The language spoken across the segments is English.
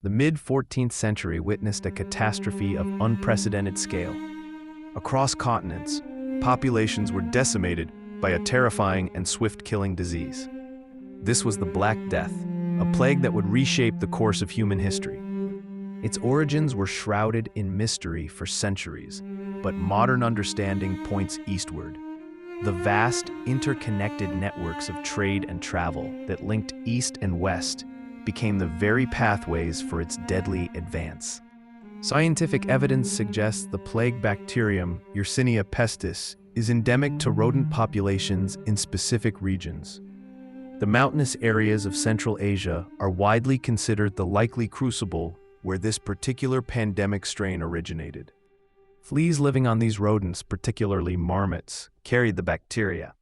The mid-14th century witnessed a catastrophe of unprecedented scale. Across continents, populations were decimated by a terrifying and swift-killing disease. This was the Black Death, a plague that would reshape the course of human history. Its origins were shrouded in mystery for centuries, but modern understanding points eastward. The vast, interconnected networks of trade and travel that linked east and west became the very pathways for its deadly advance. Scientific evidence suggests the plague bacterium Yersinia pestis is endemic to rodent populations in specific regions. The mountainous areas of Central Asia are widely considered the likely crucible where this particular pandemic strain originated. Fleas living on these rodents, particularly marmots, carried the bacteria.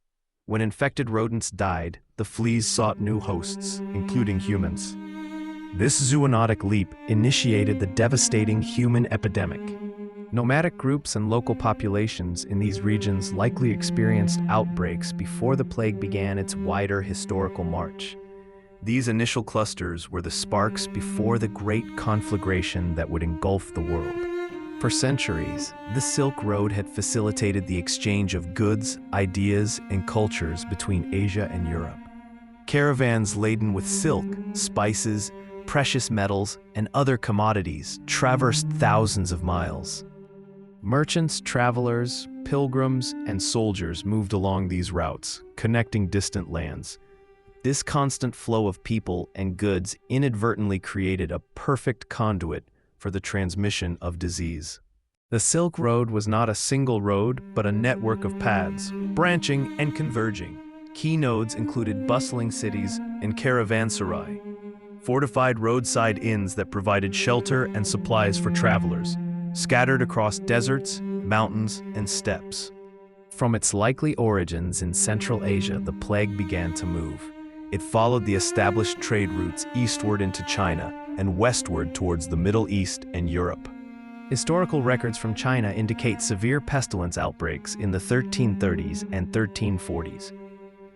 When infected rodents died, the fleas sought new hosts, including humans. This zoonotic leap initiated the devastating human epidemic. Nomadic groups and local populations in these regions likely experienced outbreaks before the plague began its wider historical march. These initial clusters were the sparks before the great conflagration that would engulf the world. For centuries, the Silk Road had facilitated the exchange of goods, ideas, and cultures between Asia and Europe. Caravans laden with silk, spices, precious metals, and other commodities traversed thousands of miles. Merchants, travelers, pilgrims, and soldiers moved along these routes, connecting distant lands. This constant flow of people and goods inadvertently created a perfect conduit for the transmission of disease. The Silk Road was not a single road, but a network of paths, branching and converging. Key nodes included bustling cities and caravanserai, fortified roadside inns that provided shelter and supplies for travelers, scattered across deserts, mountains, and steppes. From its likely origins in Central Asia, the plague began to move. It followed the established trade routes eastward into China and westward towards the Middle East and Europe. Historical records from China indicate severe pestilence outbreaks in the 1330s and 1340s.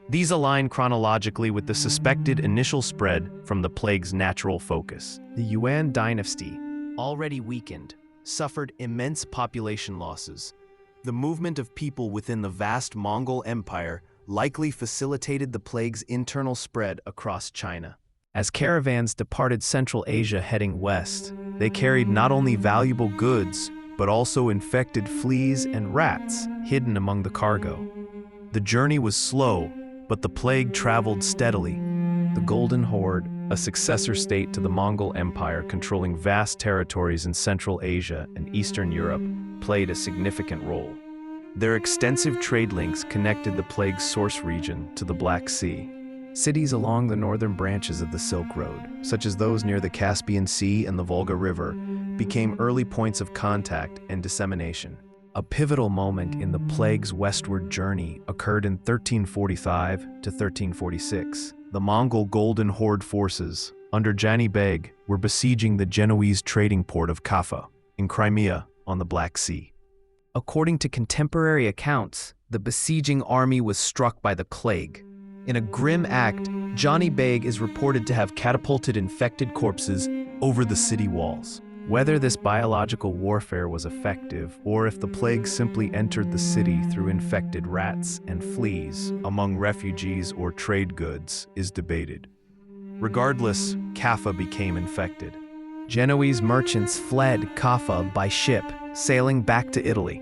These align chronologically with the suspected initial spread from the plague's natural focus. The Yuan dynasty, already weakened, suffered immense population losses. The movement of people within the vast Mongol Empire likely facilitated the plague's internal spread across China. As caravans departed Central Asia heading west, they carried not only valuable goods, but also infected fleas and rats hidden among the cargo. The journey was slow, but the plague traveled steadily. The Golden Horde, a successor state to the Mongol Empire controlling vast territories in Central Asia and Eastern Europe, played a significant role. Their extensive trade links connected the plague's source region to the Black Sea. Cities along the northern branches of the Silk Road, such as those near the Caspian Sea and the Volga River, became early points of contact and dissemination. A pivotal moment in the plague's westward journey occurred in 1345 to 1346. The Mongol Golden Horde forces, under Jani Beg, were besieging the Genoese trading port of Kaffa, in Crimea, on the Black Sea. According to contemporary accounts, the besieging army was struck by the plague. In a grim act, Jani Beg is reported to have catapulted infected corpses over the city walls. Whether this biological warfare was effective, or if the plague simply entered the city through infected rats and fleas among refugees or trade goods, is debated. Regardless, Kaffa became infected. Genoese merchants fled Kaffa by ship, sailing back to Italy.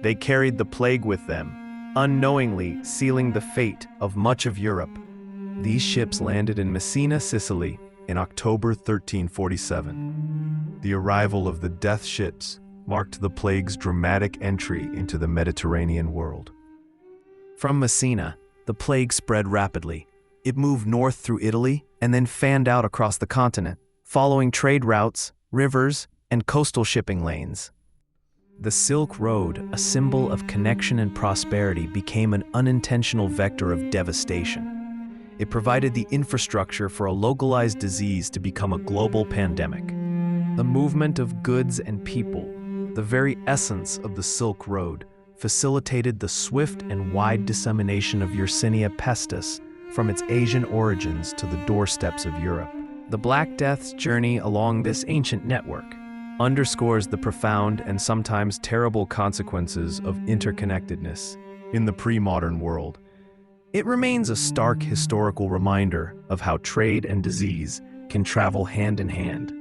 They carried the plague with them, unknowingly sealing the fate of much of Europe. These ships landed in Messina, Sicily, in October 1347. The arrival of the death ships marked the plague's dramatic entry into the Mediterranean world. From Messina, the plague spread rapidly. It moved north through Italy and then fanned out across the continent, following trade routes, rivers, and coastal shipping lanes. The Silk Road, a symbol of connection and prosperity, became an unintentional vector of devastation. It provided the infrastructure for a localized disease to become a global pandemic. The movement of goods and people, the very essence of the Silk Road, facilitated the swift and wide dissemination of Yersinia pestis from its Asian origins to the doorsteps of Europe. The Black Death's journey along this ancient network underscores the profound and sometimes terrible consequences of interconnectedness in the pre-modern world. It remains a stark historical reminder of how trade and disease can travel hand in hand,